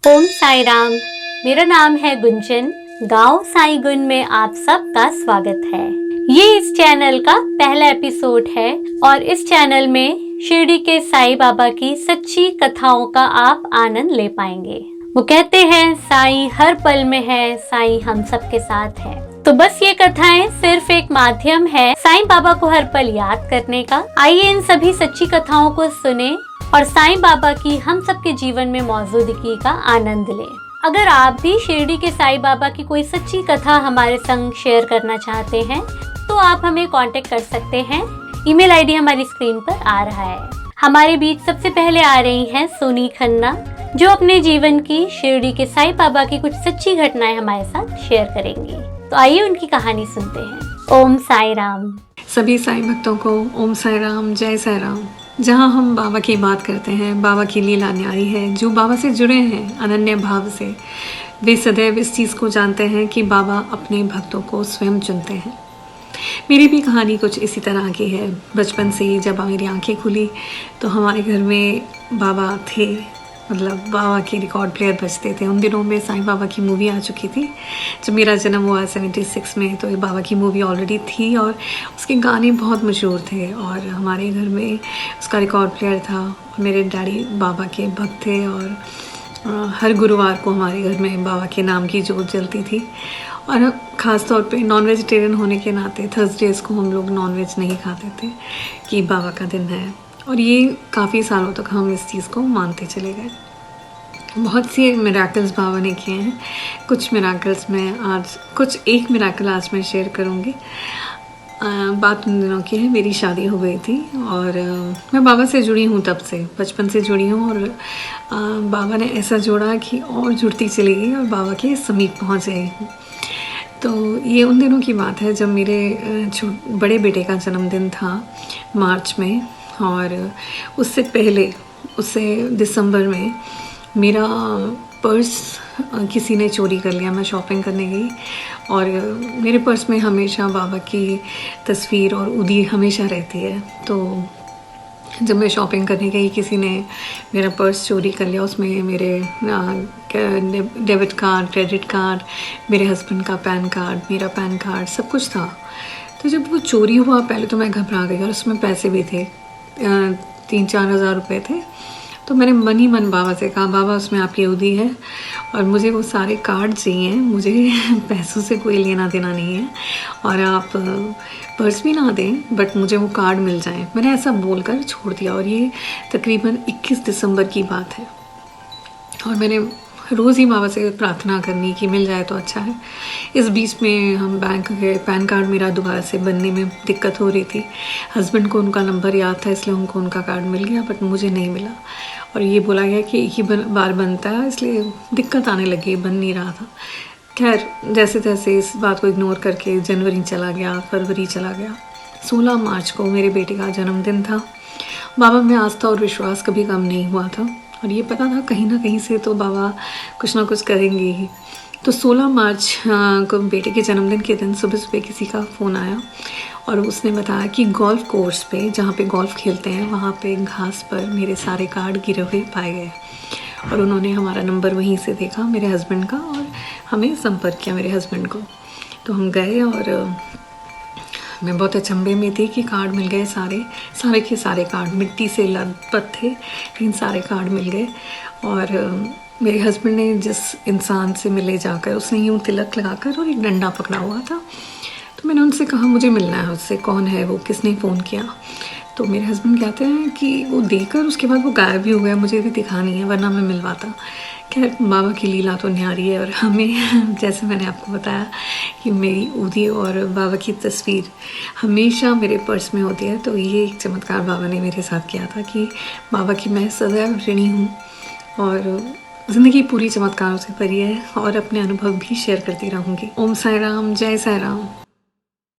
ओम साई राम। मेरा नाम है गुंजन। गांव साई गुन में आप सबका स्वागत है। ये इस चैनल का पहला एपिसोड है और इस चैनल में शिरडी के साईं बाबा की सच्ची कथाओं का आप आनंद ले पाएंगे। वो कहते हैं साईं हर पल में है, साईं हम सबके साथ है। तो बस ये कथाएं सिर्फ एक माध्यम है साईं बाबा को हर पल याद करने का। आइए इन सभी सच्ची कथाओं को सुने और साईं बाबा की हम सबके जीवन में मौजूदगी का आनंद लें। अगर आप भी शिरडी के साईं बाबा की कोई सच्ची कथा हमारे संग शेयर करना चाहते हैं तो आप हमें कांटेक्ट कर सकते हैं। ईमेल आईडी हमारी स्क्रीन पर आ रहा है। हमारे बीच सबसे पहले आ रही हैं सोनी खन्ना, जो अपने जीवन की शिरडी के साईं बाबा की कुछ सच्ची घटनाएं हमारे साथ शेयर करेंगी। तो आइए उनकी कहानी सुनते हैं। ओम साई राम। सभी साईं भक्तों को ओम साई राम, जय साई राम। जहाँ हम बाबा की बात करते हैं, बाबा की लीला न्यारी है। जो बाबा से जुड़े हैं अनन्य भाव से, वे सदैव इस चीज़ को जानते हैं कि बाबा अपने भक्तों को स्वयं चुनते हैं। मेरी भी कहानी कुछ इसी तरह की है। बचपन से ही जब मेरी आंखें खुली तो हमारे घर में बाबा थे, मतलब बाबा के रिकॉर्ड प्लेयर बजते थे। उन दिनों में साईं बाबा की मूवी आ चुकी थी। जब मेरा जन्म हुआ 76 में तो ये बाबा की मूवी ऑलरेडी थी और उसके गाने बहुत मशहूर थे और हमारे घर में उसका रिकॉर्ड प्लेयर था। और मेरे डैडी बाबा के भक्त थे और हर गुरुवार को हमारे घर में बाबा के नाम की जोत जलती थी। और ख़ास तौर पे नॉन वेजिटेरियन होने के नाते थर्सडेज़ को हम लोग नॉन वेज नहीं खाते थे कि बाबा का दिन है। और ये काफ़ी सालों तक हम इस चीज़ को मानते चले गए। बहुत सी मिराकल्स बाबा ने किए हैं। कुछ मिराकल्स में एक मिराकल आज मैं शेयर करूँगी। बात उन दिनों की है, मेरी शादी हो गई थी और मैं बाबा से जुड़ी हूँ, तब से बचपन से जुड़ी हूँ। और बाबा ने ऐसा जोड़ा कि और जुड़ती चली गई और बाबा के समीप पहुँच गई हूँ। तो ये उन दिनों की बात है जब मेरे बड़े बेटे का जन्मदिन था मार्च में। और उससे पहले, उससे दिसंबर में मेरा पर्स किसी ने चोरी कर लिया। मैं शॉपिंग करने गई और मेरे पर्स में हमेशा बाबा की तस्वीर और उदी हमेशा रहती है। तो जब मैं शॉपिंग करने गई किसी ने मेरा पर्स चोरी कर लिया। उसमें मेरे डेबिट कार्ड, क्रेडिट कार्ड, मेरे हस्बैंड का पैन कार्ड, मेरा पैन कार्ड, सब कुछ था। तो जब वो चोरी हुआ पहले तो मैं घबरा गई और उसमें पैसे भी थे, 3-4 हज़ार रुपये थे। तो मैंने मन ही मन बाबा से कहा, बाबा उसमें आपकी उदी है और मुझे वो सारे कार्ड चाहिए, मुझे पैसों से कोई लेना देना नहीं है और आप पर्स भी ना दें बट मुझे वो कार्ड मिल जाए। मैंने ऐसा बोलकर छोड़ दिया और ये तकरीबन 21 दिसंबर की बात है। और मैंने रोज़ ही बाबा से प्रार्थना करनी कि मिल जाए तो अच्छा है। इस बीच में हम बैंक गए, पैन कार्ड मेरा दोबारा से बनने में दिक्कत हो रही थी। हस्बैंड को उनका नंबर याद था इसलिए उनको उनका कार्ड मिल गया बट मुझे नहीं मिला। और ये बोला गया कि एक ही बार बनता है, इसलिए दिक्कत आने लगी, बन नहीं रहा था। खैर जैसे तैसे इस बात को इग्नोर करके जनवरी चला गया, फरवरी चला गया। 16 मार्च को मेरे बेटे का जन्मदिन था। बाबा में आस्था और विश्वास कभी कम नहीं हुआ था और ये पता था कहीं ना कहीं से तो बाबा कुछ ना कुछ करेंगे ही। तो 16 मार्च को बेटे के जन्मदिन के दिन सुबह सुबह किसी का फ़ोन आया और उसने बताया कि गोल्फ कोर्स पे, जहाँ पे गोल्फ खेलते हैं, वहाँ पे घास पर मेरे सारे कार्ड गिरे हुए पाए गए। और उन्होंने हमारा नंबर वहीं से देखा, मेरे हस्बैंड का, और हमें संपर्क किया, मेरे हस्बैंड को। तो हम गए और मैं बहुत अचंभे में थी कि कार्ड मिल गए, सारे के सारे कार्ड मिट्टी से लथपथ थे लेकिन सारे कार्ड मिल गए। और मेरे हस्बैंड ने जिस इंसान से मिले जाकर, उसने यूँ तिलक लगाकर और एक डंडा पकड़ा हुआ था। तो मैंने उनसे कहा मुझे मिलना है उससे, कौन है वो, किसने फ़ोन किया। तो मेरे हस्बैंड कहते हैं कि वो देकर उसके बाद वो गायब भी हो गया, मुझे भी दिखा नहीं है वरना मैं मिलवाता। खैर बाबा की लीला तो न्यारी है। और हमें जैसे मैंने आपको बताया कि मेरी उदी और बाबा की तस्वीर हमेशा मेरे पर्स में होती है। तो ये एक चमत्कार बाबा ने मेरे साथ किया था कि बाबा की मैं सदैव ऋणी हूँ और ज़िंदगी पूरी चमत्कारों से भरी है और अपने अनुभव भी शेयर करती रहूँगी। ओम साई राम, जय साई राम।